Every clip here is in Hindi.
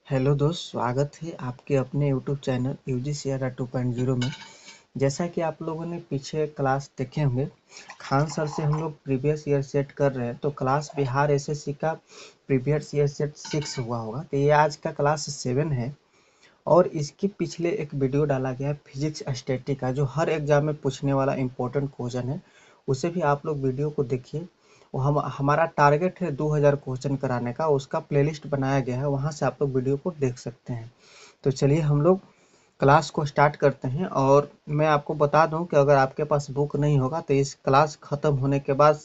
हेलो दोस्त, स्वागत है आपके अपने यूट्यूब चैनल यूजीसीआर 2.0 में। जैसा कि आप लोगों ने पीछे क्लास देखे होंगे, खान सर से हम लोग प्रीवियस ईयर सेट कर रहे हैं। तो क्लास बिहार एसएससी का प्रीवियस ईयर सेट 6 हुआ होगा, तो ये आज का क्लास 7 है। और इसके पिछले एक वीडियो डाला गया है फिजिक्स स्टैटिक का, जो हर एग्जाम में पूछने वाला इंपॉर्टेंट क्वेश्चन है। उसे भी आप लोग वीडियो को देखिए। वो हमारा टारगेट है 2000 क्वेश्चन कराने का, उसका प्लेलिस्ट बनाया गया है, वहाँ से आप लोग वीडियो को देख सकते हैं। तो चलिए हम लोग क्लास को स्टार्ट करते हैं। और मैं आपको बता दूं कि अगर आपके पास बुक नहीं होगा तो इस क्लास ख़त्म होने के बाद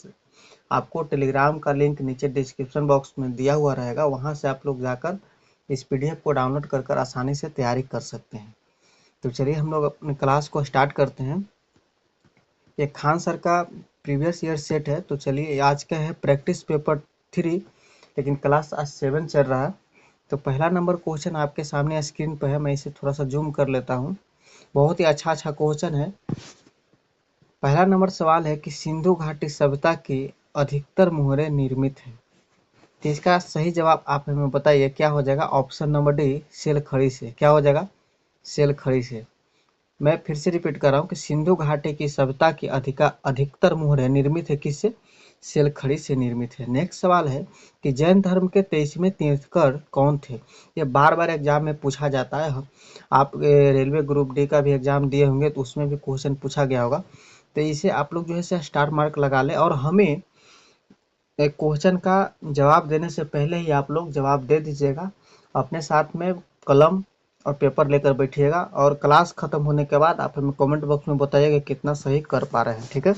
आपको टेलीग्राम का लिंक नीचे डिस्क्रिप्शन बॉक्स में दिया हुआ रहेगा, वहाँ से आप लोग जाकर इस पीडीएफ को डाउनलोड कर आसानी से तैयारी कर सकते हैं। तो चलिए हम लोग अपने क्लास को स्टार्ट करते हैं। ये खान सर का प्रीवियस ईयर सेट है। तो चलिए आज का है प्रैक्टिस पेपर 3, लेकिन क्लास आज 7 चल रहा है। तो पहला नंबर क्वेश्चन आपके सामने स्क्रीन पर है, मैं इसे थोड़ा सा जूम कर लेता हूँ। बहुत ही अच्छा क्वेश्चन है। पहला नंबर सवाल है कि सिंधु घाटी सभ्यता की अधिकतर मुहरें निर्मित है। तो इसका सही जवाब आप हमें बताइए, क्या हो जाएगा? ऑप्शन नंबर डी, सेल खड़ी से। क्या हो जाएगा? सेल खड़ी से। मैं फिर से रिपीट कर रहा हूँ कि सिंधु घाटी की सभ्यता की अधिकतर मुहरें निर्मित है किससे? सेल खड़ी से निर्मित है। नेक्स्ट सवाल है कि जैन धर्म के 23वें तीर्थंकर कौन थे? ये बार बार एग्जाम में पूछा जाता है। आप रेलवे ग्रुप डी का भी एग्जाम दिए होंगे तो उसमें भी क्वेश्चन पूछा गया होगा। तो इसे आप लोग जो है स्टार मार्क लगा लें, और हमें एक क्वेश्चन का जवाब देने से पहले ही आप लोग जवाब दे दीजिएगा। अपने साथ में कलम और पेपर लेकर बैठिएगा, और क्लास खत्म होने के बाद आप हमें कमेंट बॉक्स में बताइएगा कितना सही कर पा रहे हैं। ठीक है,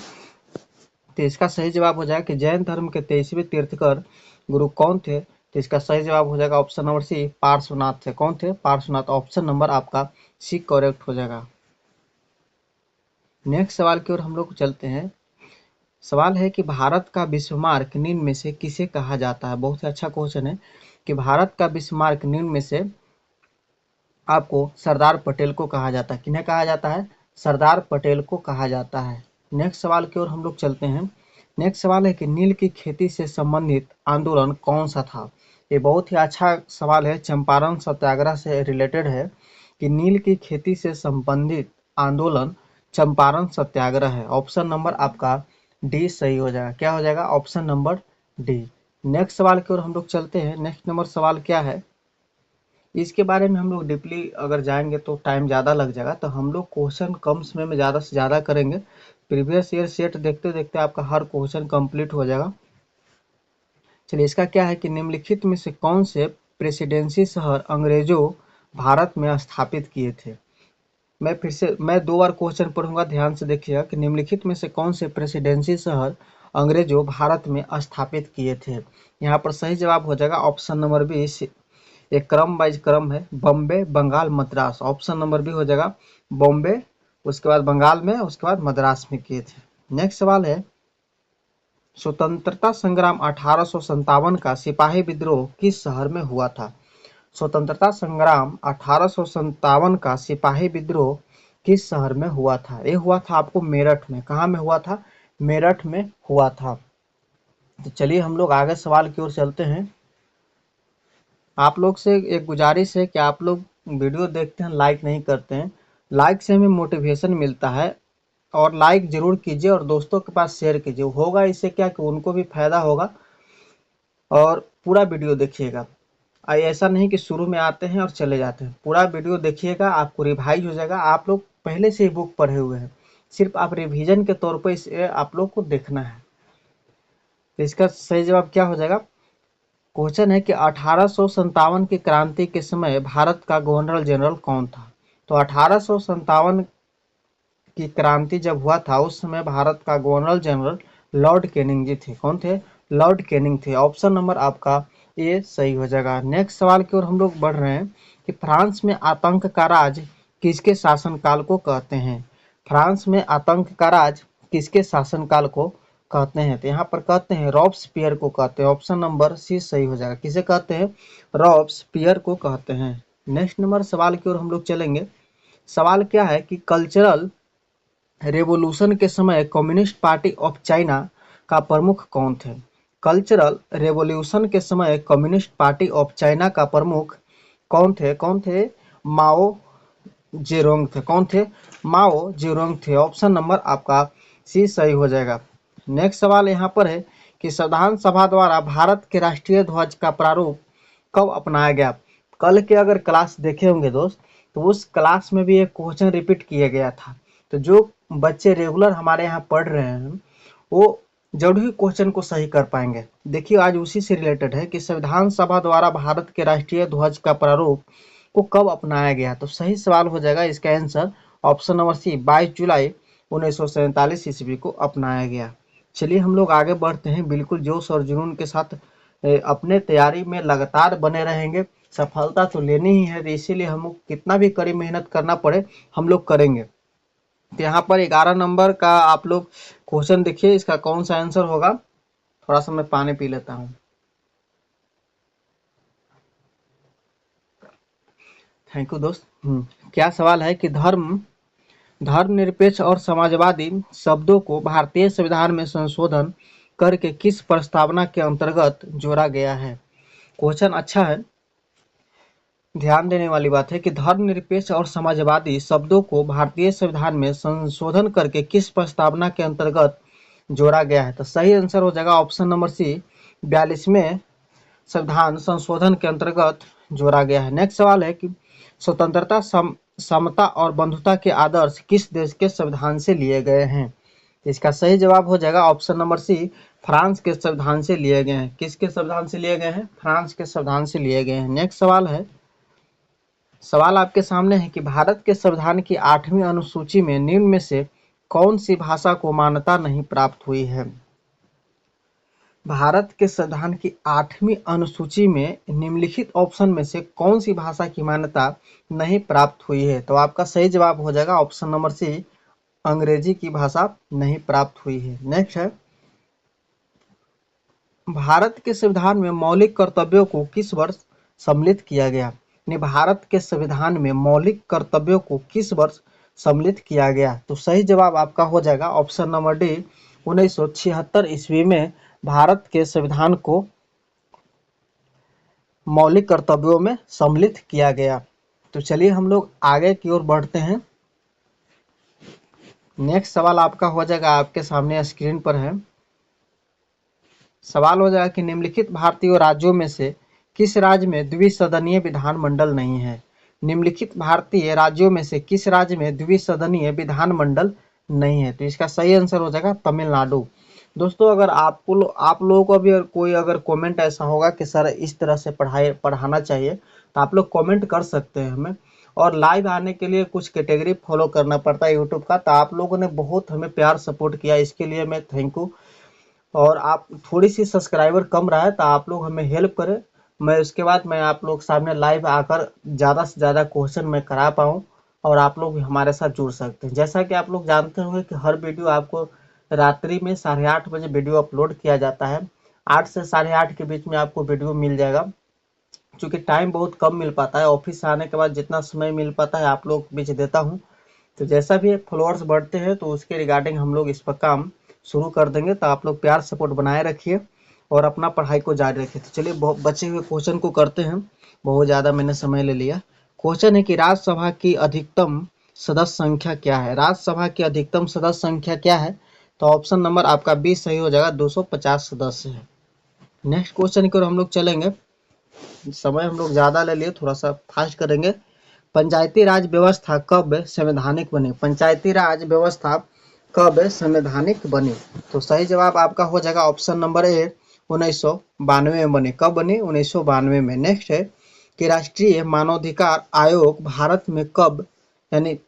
तो इसका सही जवाब हो जाएगा कि जैन धर्म के 23वें तीर्थंकर गुरु कौन थे? तो इसका सही जवाब हो जाएगा ऑप्शन नंबर सी, पार्श्वनाथ थे। कौन थे? पार्श्वनाथ। ऑप्शन नंबर आपका सी करेक्ट हो जाएगा। नेक्स्ट सवाल की ओर हम लोग चलते हैं। सवाल है कि भारत का बिस्मार्क निम्न में से किसे कहा जाता है? बहुत ही अच्छा क्वेश्चन है कि भारत का बिस्मार्क निम्न में से आपको सरदार पटेल को कहा जाता है। किन्हें कहा जाता है? सरदार पटेल को कहा जाता है। नेक्स्ट सवाल की ओर हम लोग चलते हैं। नेक्स्ट सवाल है कि नील की खेती से संबंधित आंदोलन कौन सा था? ये बहुत ही अच्छा सवाल है, चंपारण सत्याग्रह से रिलेटेड है कि नील की खेती से संबंधित आंदोलन चंपारण सत्याग्रह है। ऑप्शन नंबर आपका डी सही हो जाएगा। क्या हो जाएगा? Option number D. नेक्स्ट सवाल की ओर हम लोग चलते हैं। नेक्स्ट नंबर सवाल क्या है, इसके बारे में हम लोग डीपली अगर जाएंगे तो टाइम ज़्यादा लग जाएगा, तो हम लोग क्वेश्चन कम समय में ज़्यादा से ज़्यादा करेंगे। प्रीवियस ईयर सेट देखते देखते आपका हर क्वेश्चन कंप्लीट हो जाएगा। चलिए, इसका क्या है कि निम्नलिखित में से कौन से प्रेसिडेंसी शहर अंग्रेजों भारत में स्थापित किए थे? मैं 2 बार क्वेश्चन पढ़ूंगा, ध्यान से देखिएगा कि निम्नलिखित में से कौन से प्रेसिडेंसी शहर अंग्रेजों भारत में स्थापित किए थे। यहाँ पर सही जवाब हो जाएगा ऑप्शन नंबर बी। एक क्रम वाइज क्रम है, Bombay, Bengal, Madras. Option number B हो जाएगा बॉम्बे, उसके बाद बंगाल में, उसके बाद मद्रास में किए थे। नेक्स्ट सवाल है, स्वतंत्रता संग्राम 1857 का सिपाही विद्रोह किस शहर में हुआ था? स्वतंत्रता संग्राम 1857 का सिपाही विद्रोह किस शहर में हुआ था? ये हुआ था आपको मेरठ में। कहाँ में हुआ था? मेरठ में हुआ था। तो चलिए हम लोग आगे सवाल की ओर चलते हैं। आप लोग से एक गुजारिश है कि आप लोग वीडियो देखते हैं, लाइक नहीं करते हैं। लाइक से हमें मोटिवेशन मिलता है, और लाइक जरूर कीजिए और दोस्तों के पास शेयर कीजिए। होगा इससे क्या कि उनको भी फायदा होगा। और पूरा वीडियो देखिएगा, ऐसा नहीं कि शुरू में आते हैं और चले जाते हैं। पूरा वीडियो देखिएगा, आपको रिवाइज हो जाएगा। आप लोग पहले से ही बुक पढ़े हुए हैं, सिर्फ आप रिवीजन के तौर पर इसे आप लोग को देखना है। तो इसका सही जवाब क्या हो जाएगा? क्वेश्चन है कि 1857 की क्रांति के समय भारत का गवर्नर जनरल कौन था? तो 1857 की क्रांति जब हुआ था उस समय भारत का गवर्नर जनरल लॉर्ड कैनिंग जी थे। कौन थे? लॉर्ड कैनिंग थे। ऑप्शन नंबर आपका ए सही हो जाएगा। नेक्स्ट सवाल की ओर हम लोग बढ़ रहे हैं कि फ्रांस में आतंक का राज किसके शासनकाल को कहते हैं? फ्रांस में आतंक का राज किसके शासनकाल को कहते हैं? तो यहाँ पर कहते हैं रॉब्सपियर को कहते हैं। ऑप्शन नंबर सी सही हो जाएगा। किसे कहते हैं? रॉब्सपियर को कहते हैं। नेक्स्ट नंबर सवाल की ओर हम लोग चलेंगे। सवाल क्या है कि कल्चरल रेवोल्यूशन के समय कम्युनिस्ट पार्टी ऑफ चाइना का प्रमुख कौन थे? कल्चरल रेवोल्यूशन के समय कम्युनिस्ट पार्टी ऑफ चाइना का प्रमुख कौन थे? माओ जेरोंग थे। कौन थे? माओ जेरोंग थे। ऑप्शन नंबर आपका सी सही हो जाएगा। नेक्स्ट सवाल यहाँ पर है कि संविधान सभा द्वारा भारत के राष्ट्रीय ध्वज का प्रारूप कब अपनाया गया? कल के अगर क्लास देखे होंगे दोस्त, तो उस क्लास में भी एक क्वेश्चन रिपीट किया गया था। तो जो बच्चे रेगुलर हमारे यहाँ पढ़ रहे हैं वो जरूर ही क्वेश्चन को सही कर पाएंगे। देखिए आज उसी से रिलेटेड है कि संविधान सभा द्वारा भारत के राष्ट्रीय ध्वज का प्रारूप को कब अपनाया गया? तो सही सवाल हो जाएगा इसका आंसर ऑप्शन नंबर सी 22 जुलाई 1947 ईस्वी को अपनाया गया। चलिए हम लोग आगे बढ़ते हैं, बिल्कुल जोश और जुनून के साथ अपने तैयारी में लगातार बने रहेंगे। सफलता तो लेनी ही है, इसीलिए हम लोग कितना भी कड़ी मेहनत करना पड़े हम लोग करेंगे। तो यहाँ पर 11 नंबर का आप लोग क्वेश्चन देखिए, इसका कौन सा आंसर होगा? थोड़ा सा मैं पानी पी लेता हूँ। थैंक यू दोस्त। क्या सवाल है कि धर्मनिरपेक्ष और समाजवादी शब्दों को भारतीय संविधान में संशोधन करके किस प्रस्तावना के अंतर्गत जोड़ा गया है? क्वेश्चन अच्छा है, ध्यान देने वाली बात है कि धर्मनिरपेक्ष और समाजवादी शब्दों को भारतीय संविधान में संशोधन करके किस प्रस्तावना के अंतर्गत जोड़ा गया है? तो सही आंसर हो जाएगा ऑप्शन नंबर सी 42वें संविधान संशोधन के अंतर्गत जोड़ा गया है। नेक्स्ट सवाल है कि स्वतंत्रता, समता और बंधुता के आदर्श किस देश के संविधान से लिए गए हैं? इसका सही जवाब हो जाएगा ऑप्शन नंबर सी फ्रांस के संविधान से लिए गए हैं। किसके संविधान से लिए गए हैं? फ्रांस के संविधान से लिए गए हैं। नेक्स्ट सवाल आपके सामने है कि भारत के संविधान की 8वीं अनुसूची में निम्न में से कौन सी भाषा को मान्यता नहीं प्राप्त हुई है? भारत के संविधान की 8वीं अनुसूची में निम्नलिखित ऑप्शन में से कौन सी भाषा की मान्यता नहीं प्राप्त हुई है? तो आपका सही जवाब हो जाएगा ऑप्शन नंबर सी अंग्रेजी की भाषा नहीं प्राप्त हुई है। नेक्स्ट है, भारत के संविधान में मौलिक कर्तव्यों को किस वर्ष सम्मिलित किया गया? भारत के संविधान में मौलिक कर्तव्यों को किस वर्ष सम्मिलित किया गया? तो सही जवाब आपका हो जाएगा ऑप्शन नंबर डी 1976 ईस्वी में भारत के संविधान को मौलिक कर्तव्यों में सम्मिलित किया गया। तो चलिए हम लोग आगे की ओर बढ़ते हैं। नेक्स्ट सवाल आपका हो जाएगा, आपके सामने स्क्रीन पर है। सवाल हो जाएगा कि निम्नलिखित भारतीय राज्यों में से किस राज्य में द्विसदनीय विधानमंडल नहीं है? निम्नलिखित भारतीय राज्यों में से किस राज्य में द्विसदनीय विधानमंडल नहीं है? तो इसका सही आंसर हो जाएगा तमिलनाडु। दोस्तों अगर आप लोगों को भी कोई अगर कमेंट ऐसा होगा कि सर इस तरह से पढ़ाना चाहिए, तो आप लोग कमेंट कर सकते हैं हमें। और लाइव आने के लिए कुछ कैटेगरी फॉलो करना पड़ता है यूट्यूब का, तो आप लोगों ने बहुत हमें प्यार सपोर्ट किया, इसके लिए मैं थैंक यू। और आप थोड़ी सी सब्सक्राइबर कम रहा है तो आप लोग हमें हेल्प करें, मैं उसके बाद मैं आप लोग सामने लाइव आकर ज़्यादा से ज़्यादा क्वेश्चन मैं करा पाऊँ और आप लोग भी हमारे साथ जुड़ सकते हैं। जैसा कि आप लोग जानते होंगे कि हर वीडियो आपको रात्रि में 8:30 बजे वीडियो अपलोड किया जाता है। 8 से 8:30 के बीच में आपको वीडियो मिल जाएगा। चूँकि टाइम बहुत कम मिल पाता है, ऑफिस से आने के बाद जितना समय मिल पाता है आप लोग बीच देता हूँ। तो जैसा भी फॉलोअर्स बढ़ते हैं तो उसके रिगार्डिंग हम लोग इस पर काम शुरू कर देंगे। तो आप लोग प्यार सपोर्ट बनाए रखिए और अपना पढ़ाई को जारी रखिए। तो चलिए बचे हुए क्वेश्चन को करते हैं, बहुत ज़्यादा मैंने समय ले लिया। क्वेश्चन है कि राज्यसभा की अधिकतम सदस्य संख्या क्या है? राज्यसभा की अधिकतम सदस्य संख्या क्या है? तो ऑप्शन नंबर आपका 20 सही हो जाएगा, 250 सदस्य है। नेक्स्ट क्वेश्चन की ओर हम लोग चलेंगे, समय हम लोग ज़्यादा ले लिए, थोड़ा सा फास्ट करेंगे। पंचायती राज व्यवस्था कब संवैधानिक बनी? पंचायती राज व्यवस्था कब संवैधानिक बनी? तो सही जवाब आपका हो जाएगा ऑप्शन नंबर ए 1992 में बनी। कब बनी? 1992 में। नेक्स्ट है कि राष्ट्रीय मानवाधिकार आयोग भारत में कब यानी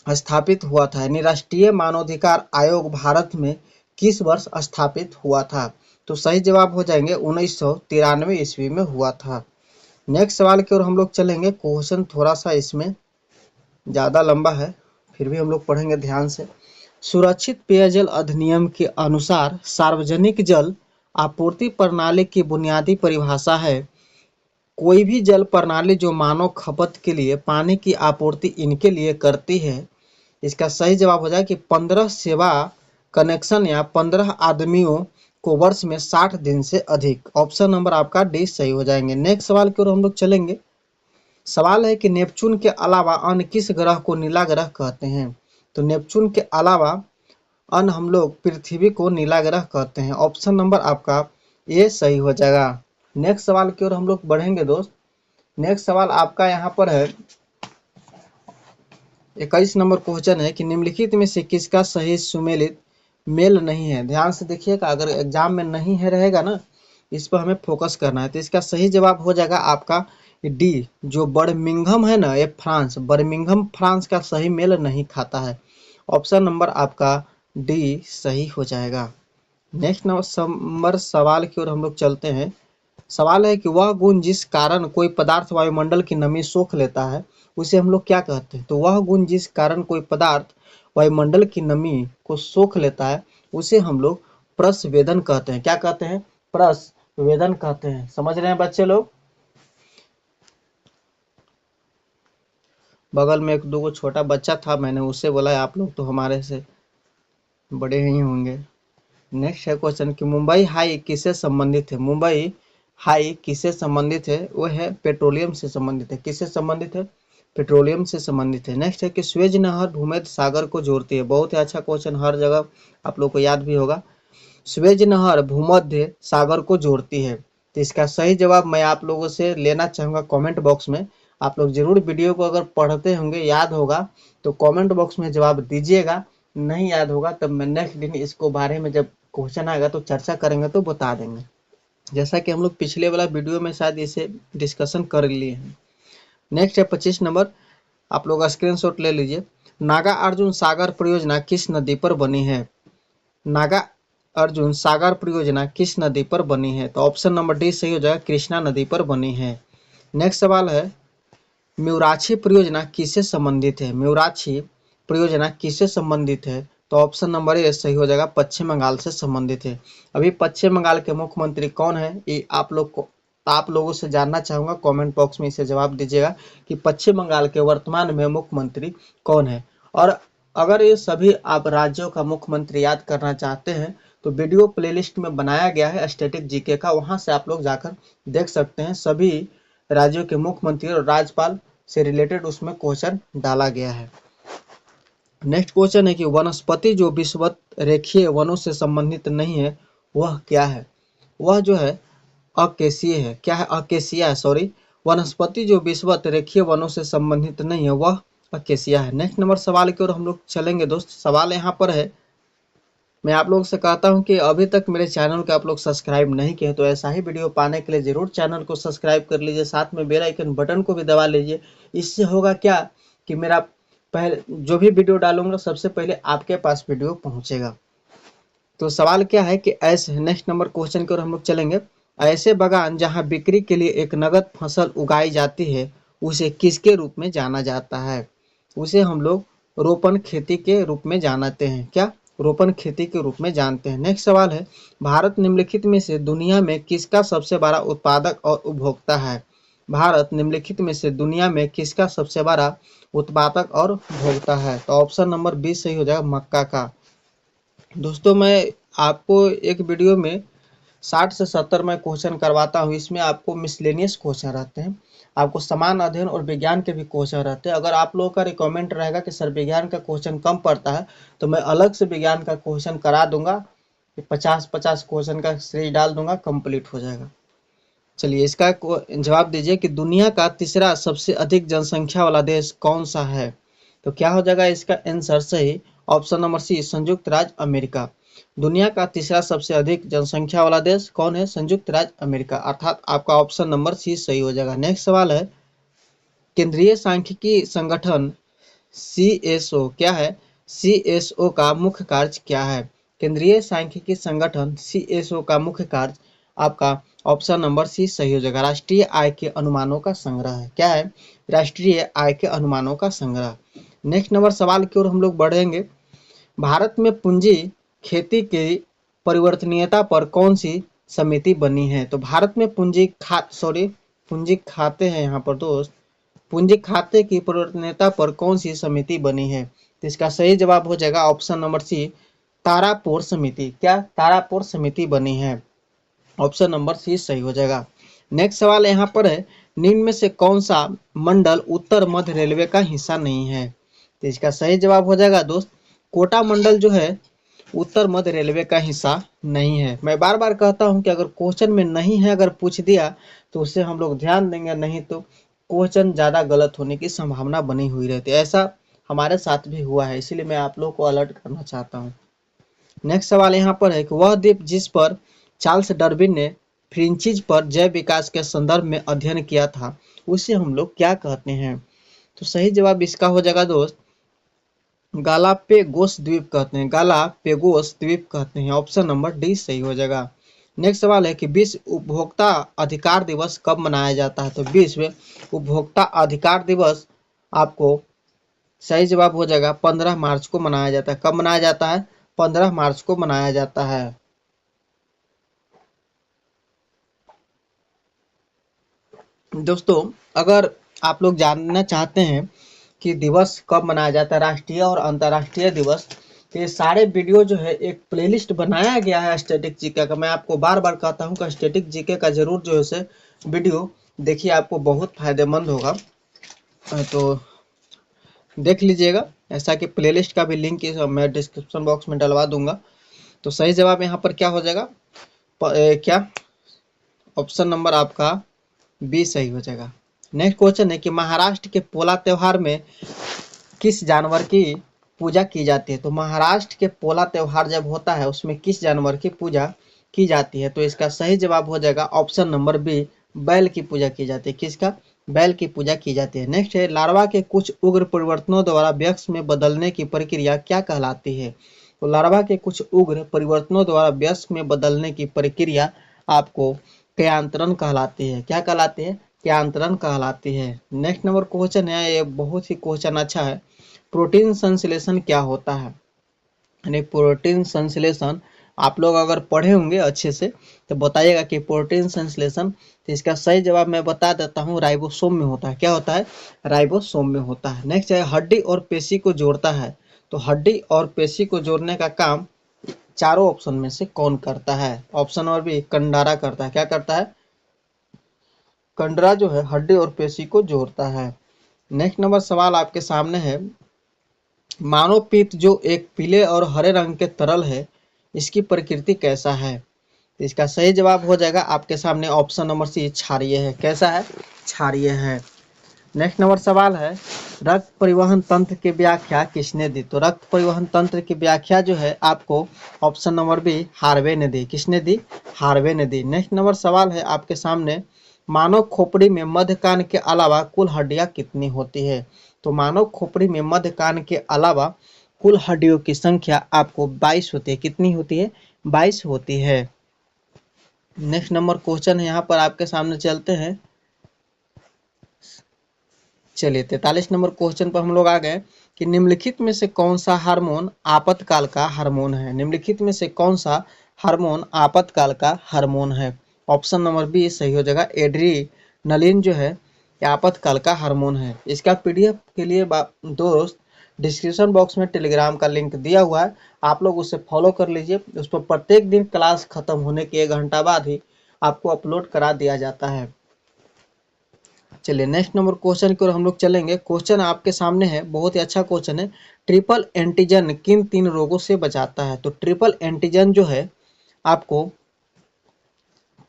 स्थापित हुआ था? यानी राष्ट्रीय मानवाधिकार आयोग भारत में किस वर्ष स्थापित हुआ था? तो सही जवाब हो जाएंगे 1993 ईस्वी में हुआ था। नेक्स्ट सवाल की ओर हम लोग चलेंगे। क्वेश्चन थोड़ा सा इसमें ज़्यादा लंबा है, फिर भी हम लोग पढ़ेंगे ध्यान से। सुरक्षित पेयजल अधिनियम के अनुसार सार्वजनिक जल आपूर्ति प्रणाली की बुनियादी परिभाषा है। कोई भी जल प्रणाली जो मानव खपत के लिए पानी की आपूर्ति इनके लिए करती है। इसका सही जवाब हो जाए कि 15 सेवा कनेक्शन या 15 आदमियों को वर्ष में 60 दिन से अधिक। ऑप्शन नंबर आपका डी सही हो जाएंगे। नेक्स्ट सवाल की ओर हम लोग चलेंगे। सवाल है कि नेपच्यून के अलावा अन्य किस ग्रह को नीला ग्रह कहते हैं? तो नेपच्यून के अलावा अन्य हम लोग पृथ्वी को नीला ग्रह कहते हैं। ऑप्शन नंबर आपका ए सही हो जाएगा। नेक्स्ट सवाल की ओर हम लोग बढ़ेंगे दोस्त। नेक्स्ट सवाल आपका यहाँ पर है 21 नंबर क्वेश्चन है कि निम्नलिखित में से किसका सही सुमेलित मेल नहीं है? ध्यान से देखिएगा, अगर एग्जाम में नहीं है रहेगा ना, इस पर हमें फोकस करना है। तो इसका सही जवाब हो जाएगा आपका डी, जो बर्मिंघम है ना, ये फ्रांस, बर्मिंघम फ्रांस का सही मेल नहीं खाता है। ऑप्शन नंबर आपका डी सही हो जाएगा। नेक्स्ट नंबर सवाल की ओर हम लोग चलते हैं। सवाल है कि वह गुण जिस कारण कोई पदार्थ वायुमंडल की नमी सोख लेता है उसे हम लोग क्या कहते हैं? तो वह गुण जिस कारण कोई पदार्थ वायुमंडल की नमी को सोख लेता है उसे हम लोग प्रस्वेदन कहते हैं। क्या कहते हैं? प्रस्वेदन कहते हैं। समझ रहे हैं बच्चे लोग? बगल में एक दो छोटा बच्चा था, मैंने उससे बोला आप लोग तो हमारे से बड़े ही होंगे। नेक्स्ट है क्वेश्चन कि मुंबई हाई किससे संबंधित है? मुंबई हाई किससे संबंधित है? वो है पेट्रोलियम से संबंधित है। किससे संबंधित है? पेट्रोलियम से संबंधित है। नेक्स्ट है कि स्वेज नहर भूमध्य सागर को जोड़ती है। बहुत ही अच्छा क्वेश्चन, हर जगह आप लोग को याद भी होगा। स्वेज नहर भूमध्य सागर को जोड़ती है। तो इसका सही जवाब मैं आप लोगों से लेना चाहूँगा कमेंट बॉक्स में। आप लोग जरूर वीडियो को अगर पढ़ते होंगे, याद होगा तो कमेंट बॉक्स में जवाब दीजिएगा। नहीं याद होगा तब मैं नेक्स्ट दिन इसको बारे में जब क्वेश्चन आएगा तो चर्चा करेंगे तो बता देंगे। जैसा कि हम लोग पिछले वाला वीडियो में शायद इसे डिस्कशन कर लिए हैं। नेक्स्ट है 25 नंबर, आप लोग स्क्रीनशॉट ले लीजिए। नागा अर्जुन सागर परियोजना किस नदी पर बनी है? नागा अर्जुन सागर परियोजना किस नदी पर बनी है? तो ऑप्शन नंबर डी सही हो जाएगा, कृष्णा नदी पर बनी है। नेक्स्ट सवाल है म्यूराक्षी परियोजना किससे संबंधित है? म्यूराक्षी परियोजना किससे संबंधित है? तो ऑप्शन नंबर ए सही हो जाएगा, पश्चिम बंगाल से संबंधित है। अभी पश्चिम बंगाल के मुख्यमंत्री कौन है ये आप लोगों से जानना चाहूंगा। कमेंट बॉक्स में इसे जवाब दीजिएगा कि पश्चिम बंगाल के वर्तमान में मुख्यमंत्री कौन है। और अगर ये सभी आप राज्यों का मुख्यमंत्री याद करना चाहते हैं तो वीडियो प्लेलिस्ट में बनाया गया है स्टैटिक जीके का, वहां से आप लोग जाकर देख सकते हैं। सभी राज्यों के मुख्यमंत्री और राज्यपाल से रिलेटेड उसमें क्वेश्चन डाला गया है। नेक्स्ट क्वेश्चन है कि वनस्पति जो विषुवत रेखीय वनों से संबंधित नहीं है वह क्या है? वह जो है अकेशीय है। क्या है? अकेशिया है, सॉरी। वनस्पति जो विषुवत रेखीय वनों से संबंधित नहीं है वह अकेशिया है। नेक्स्ट नंबर सवाल की ओर हम लोग चलेंगे दोस्त। सवाल यहाँ पर है, मैं आप लोगों से कहता हूं कि अभी तक मेरे चैनल को आप लोग सब्सक्राइब नहीं किए तो ऐसा ही वीडियो पाने के लिए जरूर चैनल को सब्सक्राइब कर लीजिए, साथ में बेल आइकन बटन को भी दबा लीजिए। इससे होगा क्या कि मेरा पहले जो भी वीडियो डालूंगा सबसे पहले आपके पास वीडियो पहुंचेगा। तो सवाल क्या है कि ऐसे, नेक्स्ट नंबर क्वेश्चन की ओर हम लोग चलेंगे। ऐसे बागान जहां बिक्री के लिए एक नगद फसल उगाई जाती है उसे किसके रूप में जाना जाता है? उसे हम लोग रोपण खेती के रूप में जानते हैं। क्या? रोपण खेती के रूप में जानते हैं। नेक्स्ट सवाल है भारत निम्नलिखित में से दुनिया में किसका सबसे बड़ा उत्पादक और उपभोक्ता है? भारत निम्नलिखित में से दुनिया में किसका सबसे बड़ा उत्पादक और उपभोक्ता है? तो ऑप्शन नंबर बी सही हो जाएगा, मक्का का। दोस्तों मैं आपको एक वीडियो में 60 से 70 में क्वेश्चन करवाता हूँ। इसमें आपको मिसलेनियस क्वेश्चन रहते हैं, आपको समान अध्ययन और विज्ञान के भी क्वेश्चन रहते हैं। अगर आप लोगों का रिकमेंड रहेगा कि सर विज्ञान का क्वेश्चन कम पड़ता है तो मैं अलग से विज्ञान का क्वेश्चन करा दूंगा, 50-50 क्वेश्चन का सीरीज डाल दूंगा, कंप्लीट हो जाएगा। चलिए इसका जवाब दीजिए कि दुनिया का तीसरा सबसे अधिक जनसंख्या वाला देश कौन सा है? तो क्या हो जाएगा इसका आंसर सही, ऑप्शन नंबर सी, संयुक्त राज्य अमेरिका। दुनिया का तीसरा सबसे अधिक जनसंख्या वाला देश कौन है? संयुक्त राज्य अमेरिका, अर्थात आपका ऑप्शन नंबर सी सही हो जाएगा। नेक्स्ट सवाल है केंद्रीय सांख्यिकी संगठन सीएसओ क्या है? सीएसओ का मुख्य कार्य क्या है? केंद्रीय सांख्यिकी संगठन सीएसओ का मुख्य कार्य आपका ऑप्शन नंबर सी सही हो जाएगा, राष्ट्रीय आय के अनुमानों का संग्रह है। क्या है? राष्ट्रीय आय के अनुमानों का संग्रह। नेक्स्ट नंबर सवाल की ओर हम लोग बढ़ेंगे। भारत में पूंजी खेती की परिवर्तनीयता पर कौन सी समिति बनी है? तो भारत में पूंजी खाते हैं यहाँ पर दोस्त, पूंजी खाते की परिवर्तनीयता पर कौन सी समिति बनी है? तो इसका सही जवाब हो जाएगा ऑप्शन नंबर सी, तारापुर समिति। क्या? तारापुर समिति बनी है, ऑप्शन नंबर सी सही हो जाएगा। नेक्स्ट सवाल यहाँ पर है, निम्न में से कौन सा मंडल उत्तर मध्य रेलवे का हिस्सा नहीं है? तो इसका सही जवाब हो जाएगा दोस्त, कोटा मंडल जो है उत्तर मध्य रेलवे का हिस्सा नहीं है। मैं बार बार कहता हूं कि अगर क्वेश्चन में नहीं है, अगर पूछ दिया तो उससे हम लोग ध्यान देंगे, नहीं तो क्वेश्चन ज़्यादा गलत होने की संभावना बनी हुई रहती है। ऐसा हमारे साथ भी हुआ है, इसीलिए मैं आप लोग को अलर्ट करना चाहता हूँ। नेक्स्ट सवाल यहाँ पर है कि वह द्वीप जिस पर चार्ल्स डार्विन ने फ्रिंचिज पर जैव विकास के संदर्भ में अध्ययन किया था, उसे हम लोग क्या कहते हैं? तो सही जवाब इसका हो जाएगा दोस्त, गालापेगोस द्वीप कहते हैं, गालापेगोस द्वीप कहते हैं। ऑप्शन नंबर डी सही हो जाएगा। नेक्स्ट सवाल है कि विश्व उपभोक्ता अधिकार दिवस कब मनाया जाता है? तो विश्व उपभोक्ता अधिकार दिवस आपको सही जवाब हो जाएगा 15 मार्च को मनाया जाता है। कब मनाया जाता है? 15 मार्च को मनाया जाता है। दोस्तों, अगर आप लोग जानना चाहते हैं कि दिवस कब मनाया जाता है, राष्ट्रीय और अंतर्राष्ट्रीय दिवस, तो ये सारे वीडियो जो है एक प्लेलिस्ट बनाया गया है स्टैटिक जीके का। मैं आपको बार बार कहता हूँ कि स्टैटिक जीके का जरूर जो है से वीडियो देखिए, आपको बहुत फायदेमंद होगा, तो देख लीजिएगा। ऐसा कि प्लेलिस्ट का भी लिंक मैं डिस्क्रिप्शन बॉक्स में डलवा दूंगा। तो सही जवाब यहाँ पर क्या हो जाएगा, क्या ऑप्शन नंबर आपका बी सही हो जाएगा। नेक्स्ट क्वेश्चन है कि महाराष्ट्र के पोला त्योहार में किस जानवर की पूजा की जाती है? तो महाराष्ट्र के पोला त्योहार जब होता है उसमें किस जानवर की पूजा की जाती है? तो इसका सही जवाब हो जाएगा ऑप्शन नंबर बी, बैल की पूजा की जाती है। किसका? बैल की पूजा की जाती है। नेक्स्ट है, लार्वा के कुछ उग्र परिवर्तनों द्वारा वयस्क में बदलने की प्रक्रिया क्या कहलाती है? तो लार्वा के कुछ उग्र परिवर्तनों द्वारा वयस्क में बदलने की प्रक्रिया आपको क्रियांतरण कहलाती है। क्या कहलाती है? क्रियांतरण कहलाती है। नेक्स्ट नंबर क्वेश्चन है, ये बहुत ही क्वेश्चन अच्छा है, प्रोटीन संश्लेषण क्या होता है? यानी प्रोटीन संश्लेषण आप लोग अगर पढ़े होंगे अच्छे से तो बताइएगा कि प्रोटीन संश्लेषण, तो इसका सही जवाब मैं बता देता हूँ, राइबोसोम में होता है। क्या होता है? राइबोसोम में होता है। नेक्स्ट है, हड्डी और पेशी को जोड़ता है। तो हड्डी और पेशी को जोड़ने का काम चारों ऑप्शन में से कौन करता है? ऑप्शन नंबर बी, कंडारा करता है। क्या करता है? कंडरा जो है हड्डी और पेशी को जोड़ता है। नेक्स्ट नंबर सवाल आपके सामने है, मानव पित्त जो एक पीले और हरे रंग के तरल है, इसकी प्रकृति कैसा है? तो इसका सही जवाब हो जाएगा आपके सामने ऑप्शन नंबर सी, क्षारीय है। कैसा है? क्षारीय है। नेक्स्ट नंबर सवाल है, रक्त परिवहन तंत्र की व्याख्या किसने दी? तो रक्त परिवहन तंत्र की व्याख्या जो है आपको ऑप्शन नंबर बी, हार्वे ने दी। किसने दी? हार्वे ने दी। नेक्स्ट नंबर सवाल है आपके सामने, मानव खोपड़ी में मध्य कान के अलावा कुल हड्डियां कितनी होती है? तो मानव खोपड़ी में मध्य कान के अलावा कुल हड्डियों की संख्या आपको 22 होती है। कितनी होती है? 22 होती है। नेक्स्ट नंबर क्वेश्चन है, यहाँ पर आपके सामने चलते हैं। चलिए 43 नंबर क्वेश्चन पर हम लोग आ गए कि निम्नलिखित में से कौन सा हार्मोन आपातकाल का हार्मोन है? निम्नलिखित में से कौन सा हार्मोन आपातकाल का हार्मोन है? ऑप्शन नंबर बी सही हो जाएगा, एड्रीनलिन जो है आपातकाल का हार्मोन है। इसका पीडीएफ के लिए दोस्त डिस्क्रिप्शन बॉक्स में टेलीग्राम का लिंक दिया हुआ है, आप लोग उसे फॉलो कर लीजिए। उस पर प्रत्येक दिन क्लास खत्म होने के 1 घंटा बाद ही आपको अपलोड करा दिया जाता है। चलिए नेक्स्ट नंबर क्वेश्चन की ओर हम लोग चलेंगे। क्वेश्चन आपके सामने है, बहुत ही अच्छा क्वेश्चन है, ट्रिपल एंटीजन किन 3 रोगों से बचाता है? तो ट्रिपल एंटीजन जो है आपको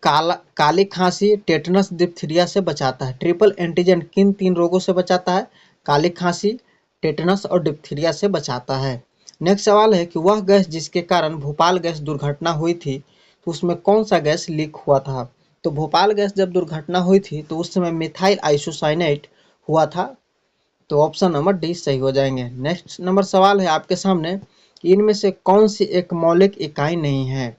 काली खांसी, टेटनस, डिप्थीरिया से बचाता है। ट्रिपल एंटीजन किन 3 रोगों से बचाता है? काली खांसी, टेटनस और डिप्थीरिया से बचाता है। नेक्स्ट सवाल है कि वह गैस जिसके कारण भोपाल गैस दुर्घटना हुई थी, तो उसमें कौन सा गैस लीक हुआ था? तो भोपाल गैस जब दुर्घटना हुई थी तो उस समय मिथाइल आइसोसाइनेट हुआ था। तो ऑप्शन नंबर डी सही हो जाएंगे। नेक्स्ट नंबर सवाल है आपके सामने, इनमें से कौन सी एक मौलिक इकाई नहीं है?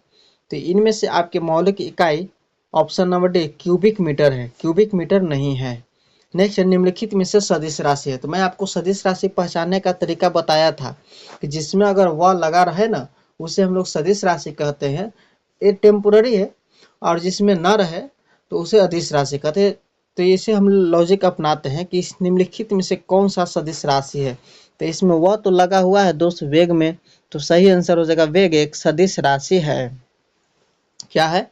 तो इनमें से आपके मौलिक इकाई option number D, cubic metre है। क्यूबिक मीटर नहीं है। नेक्स्ट, निम्नलिखित में से सदिश राशि है। तो मैं आपको सदिश राशि पहचानने का तरीका बताया था कि जिसमें अगर वह लगा रहे ना, उसे हम लोग सदिश राशि कहते हैं, ये टेम्पोररी है, और जिसमें न रहे तो उसे अदिश राशि कहते हैं। तो इसे हम लॉजिक अपनाते हैं कि इस निम्नलिखित में से कौन सा सदिश राशि है? तो इसमें वह तो लगा हुआ है दोस्त वेग में, तो सही आंसर हो जाएगा वेग एक सदिश राशि है। क्या है?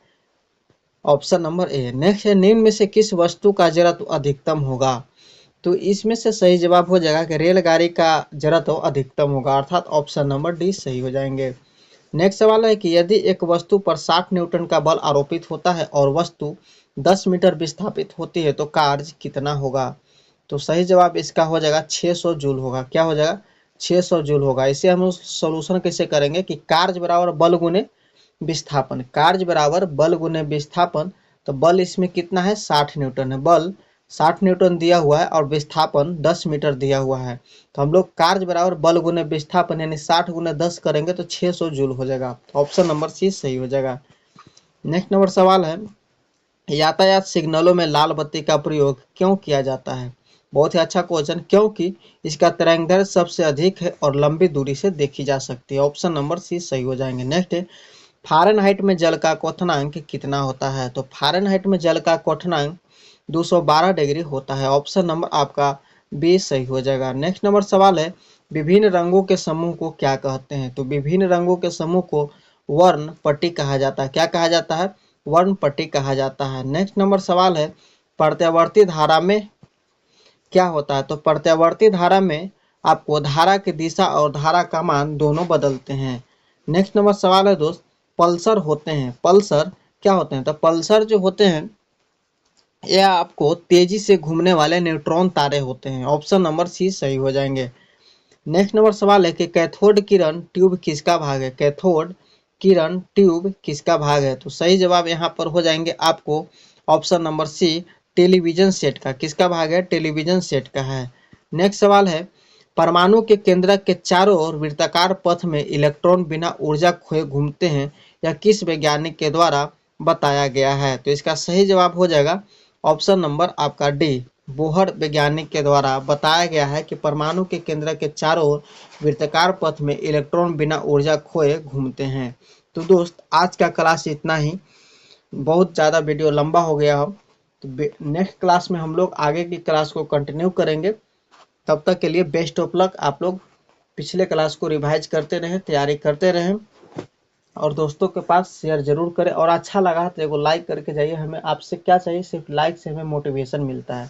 Option number A. नेक्स्ट है, निम्न में से किस वस्तु का जड़त्व अधिकतम होगा? तो इसमें से सही जवाब हो जाएगा कि रेलगाड़ी का जड़त्व अधिकतम होगा, अर्थात ऑप्शन नंबर डी सही हो जाएंगे। नेक्स्ट सवाल है कि यदि एक वस्तु पर 60 न्यूटन का बल आरोपित होता है और वस्तु 10 मीटर विस्थापित होती है तो कार्य कितना होगा? तो सही जवाब इसका हो जाएगा 600 जूल होगा। क्या हो जाएगा? 600 जूल होगा। इसे हम सोल्यूशन कैसे करेंगे कि कार्य बराबर बल गुने विस्थापन, कार्य बराबर बल गुने विस्थापन। तो बल इसमें कितना है? 60 न्यूटन है। बल 60 न्यूटन दिया हुआ है और विस्थापन 10 मीटर दिया हुआ है, तो हम लोग कार्य बराबर बल गुने विस्थापन यानी 60 गुने 10 करेंगे तो 600 जूल हो जाएगा। ऑप्शन नंबर सी सही हो जाएगा। नेक्स्ट नंबर सवाल है, यातायात सिग्नलों में लाल बत्ती का प्रयोग क्यों किया जाता है? बहुत ही अच्छा क्वेश्चन। क्योंकि इसका तरंगदैर्घ्य सबसे अधिक है और लंबी दूरी से देखी जा सकती है। ऑप्शन नंबर सी सही हो जाएंगे। नेक्स्ट है, फ़ारेनहाइट में जल का क्वथनांक कितना होता है? तो फ़ारेनहाइट में जल का क्वथनांक 212 डिग्री होता है। ऑप्शन नंबर आपका बी सही हो जाएगा। नेक्स्ट नंबर सवाल है, विभिन्न रंगों के समूह को क्या कहते हैं? तो विभिन्न रंगों के समूह को वर्ण पट्टी कहा जाता है। क्या कहा जाता है? वर्ण पट्टी कहा जाता है। नेक्स्ट नंबर सवाल है, प्रत्यावर्ती धारा में क्या होता है? तो प्रत्यावर्ती धारा में आपको धारा की दिशा और धारा का मान दोनों बदलते हैं। नेक्स्ट नंबर सवाल है दोस्त, पल्सर होते हैं, पल्सर क्या होते हैं? तो पल्सर जो होते हैं यह आपको तेजी से घूमने वाले न्यूट्रॉन तारे होते हैं। ऑप्शन नंबर सी सही हो जाएंगे। नेक्स्ट नंबर सवाल है कि कैथोड किरण ट्यूब किसका भाग है? कैथोड किरण ट्यूब किसका भाग है? तो सही जवाब यहाँ पर हो जाएंगे आपको option number C, television set का। किसका भाग है? टेलीविजन सेट का है। नेक्स्ट सवाल है, परमाणु के केंद्रक के चारों ओर वृत्ताकार पथ में इलेक्ट्रॉन बिना ऊर्जा खोए घूमते हैं, यह किस वैज्ञानिक के द्वारा बताया गया है? तो इसका सही जवाब हो जाएगा ऑप्शन नंबर आपका डी, बोहर वैज्ञानिक के द्वारा बताया गया है कि परमाणु के केंद्र के चारों ओर वृत्ताकार पथ में इलेक्ट्रॉन बिना ऊर्जा खोए घूमते हैं। तो दोस्त आज का क्लास इतना ही, बहुत ज़्यादा वीडियो लंबा हो गया हो, तो नेक्स्ट क्लास में हम लोग आगे की क्लास को कंटिन्यू करेंगे। तब तक के लिए बेस्ट ऑफ लक। आप लोग पिछले क्लास को रिवाइज करते रहें, तैयारी करते रहें और दोस्तों के पास शेयर जरूर करें। और अच्छा लगा तो एगो लाइक करके जाइए। हमें आपसे क्या चाहिए? सिर्फ लाइक से हमें मोटिवेशन मिलता है।